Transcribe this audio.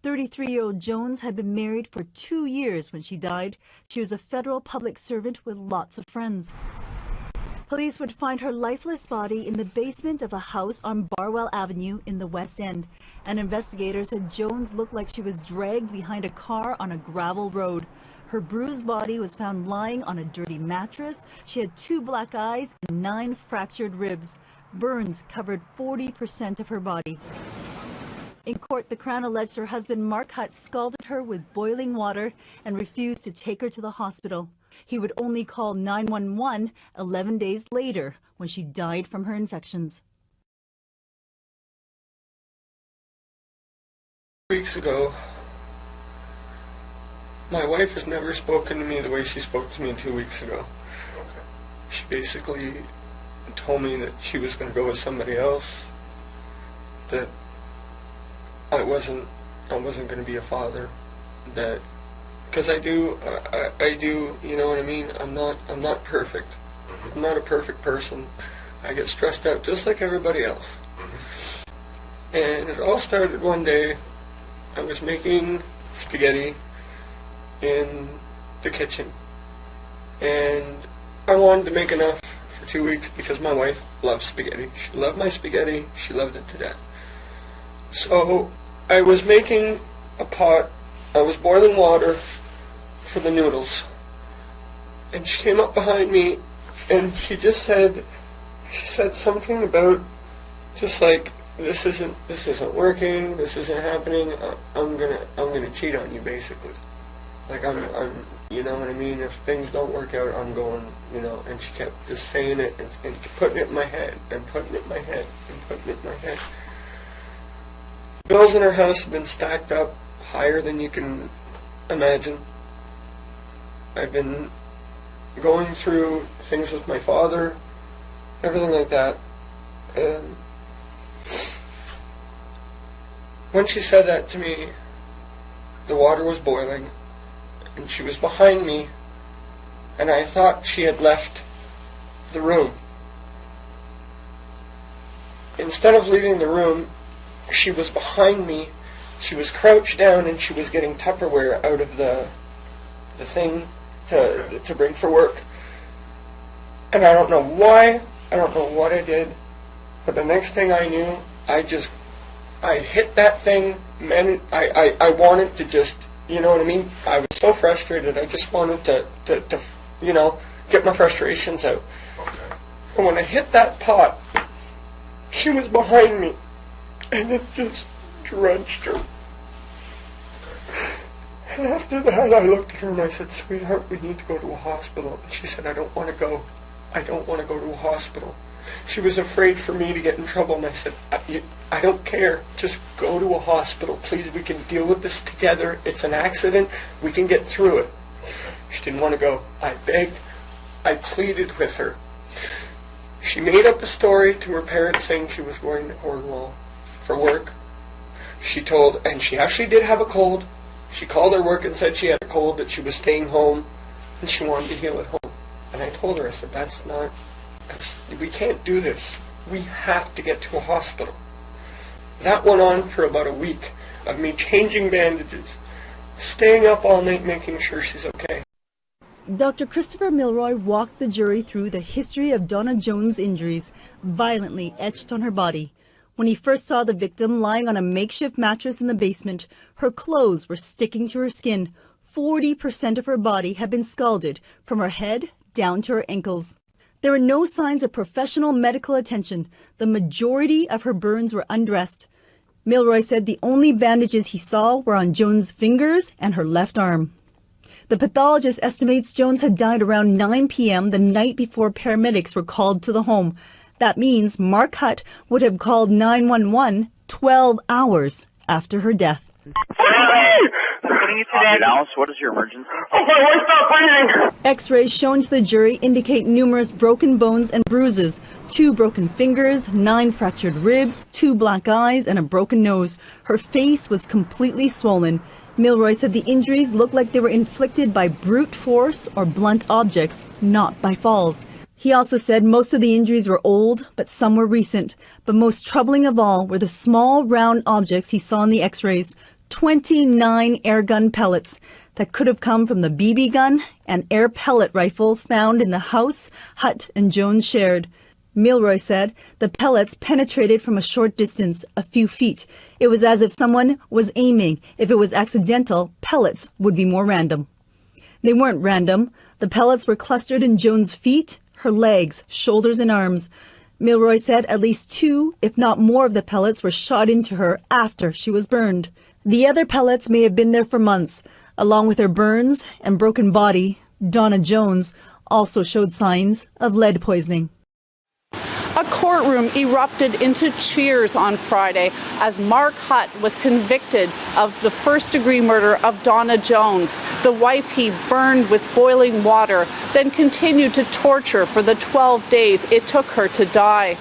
33-year-old Jones had been married for 2 years when she died. She was a federal public servant with lots of friends. Police would find her lifeless body in the basement of a house on Barwell Avenue in the West End. And investigators said Jones looked like she was dragged behind a car on a gravel road. Her bruised body was found lying on a dirty mattress. She had 2 black eyes and 9 fractured ribs. Burns covered 40% of her body. In court, the Crown alleged her husband Mark Hutt scalded her with boiling water and refused to take her to the hospital. He would only call 911 11 days later when she died from her infections. Weeks ago, my wife has never spoken to me the way she spoke to me 2 weeks ago. She basically told me that she was going to go with somebody else, that I wasn't going to be a father, that because I do, you know what I mean? I'm not perfect. I'm not a perfect person. I get stressed out just like everybody else. And it all started one day. I was making spaghetti in the kitchen, and I wanted to make enough for 2 weeks because my wife loves spaghetti. She loved my spaghetti. She loved it to death. So I was making a pot. I was boiling water for the noodles, and she came up behind me, and she said something about just like, this isn't working, this isn't happening. I'm gonna cheat on you, basically. Like I'm you know what I mean? If things don't work out, I'm going, you know. And she kept just saying it and putting it in my head and putting it in my head and putting it in my head. Bills in our house have been stacked up higher than you can imagine. I've been going through things with my father, everything like that. And when she said that to me, the water was boiling, and she was behind me, and I thought she had left the room. Instead of leaving the room, she was behind me. She was crouched down, and she was getting Tupperware out of the thing to bring for work. And I don't know why, I don't know what I did, but the next thing I knew, I hit that thing, man. I wanted to just, you know what I mean? I was so frustrated, I just wanted to you know, get my frustrations out. And when I hit that pot, she was behind me, and it just drenched her. And after that, I looked at her and I said, "Sweetheart, we need to go to a hospital." And she said, "I don't want to go. I don't want to go to a hospital." She was afraid for me to get in trouble, and I said, I don't care. Just go to a hospital, please. We can deal with this together. It's an accident. We can get through it. She didn't want to go. I begged. I pleaded with her. She made up a story to her parents saying she was going to Cornwall for work. And she actually did have a cold. She called her work and said she had a cold, that she was staying home, and she wanted to heal at home. And I told her, I said, we can't do this. We have to get to a hospital. That went on for about a week of me changing bandages, staying up all night making sure she's okay. Dr. Christopher Milroy walked the jury through the history of Donna Jones' injuries, violently etched on her body. When he first saw the victim lying on a makeshift mattress in the basement, her clothes were sticking to her skin. 40% of her body had been scalded, from her head down to her ankles. There were no signs of professional medical attention. The majority of her burns were undressed. Milroy said the only bandages he saw were on Jones' fingers and her left arm. The pathologist estimates Jones had died around 9 p.m. the night before paramedics were called to the home. That means Mark Hutt would have called 911 12 hours after her death. Alice, what is your emergency? Oh, my wife's not breathing. X-rays shown to the jury indicate numerous broken bones and bruises, 2 broken fingers, 9 fractured ribs, 2 black eyes, and a broken nose. Her face was completely swollen. Milroy said the injuries looked like they were inflicted by brute force or blunt objects, not by falls. He also said most of the injuries were old, but some were recent. But most troubling of all were the small round objects he saw in the X-rays. 29 airgun pellets that could have come from the BB gun and air pellet rifle found in the house Hutt and Jones shared. Milroy said the pellets penetrated from a short distance, a few feet. It was as if someone was aiming. If it was accidental, pellets would be more random. They weren't random. The pellets were clustered in Jones' feet, her legs, shoulders, and arms. Milroy said at least 2, if not more, of the pellets were shot into her after she was burned. The other pellets may have been there for months. Along with her burns and broken body, Donna Jones also showed signs of lead poisoning. A courtroom erupted into cheers on Friday as Mark Hutt was convicted of the first-degree murder of Donna Jones, the wife he burned with boiling water, then continued to torture for the 12 days it took her to die.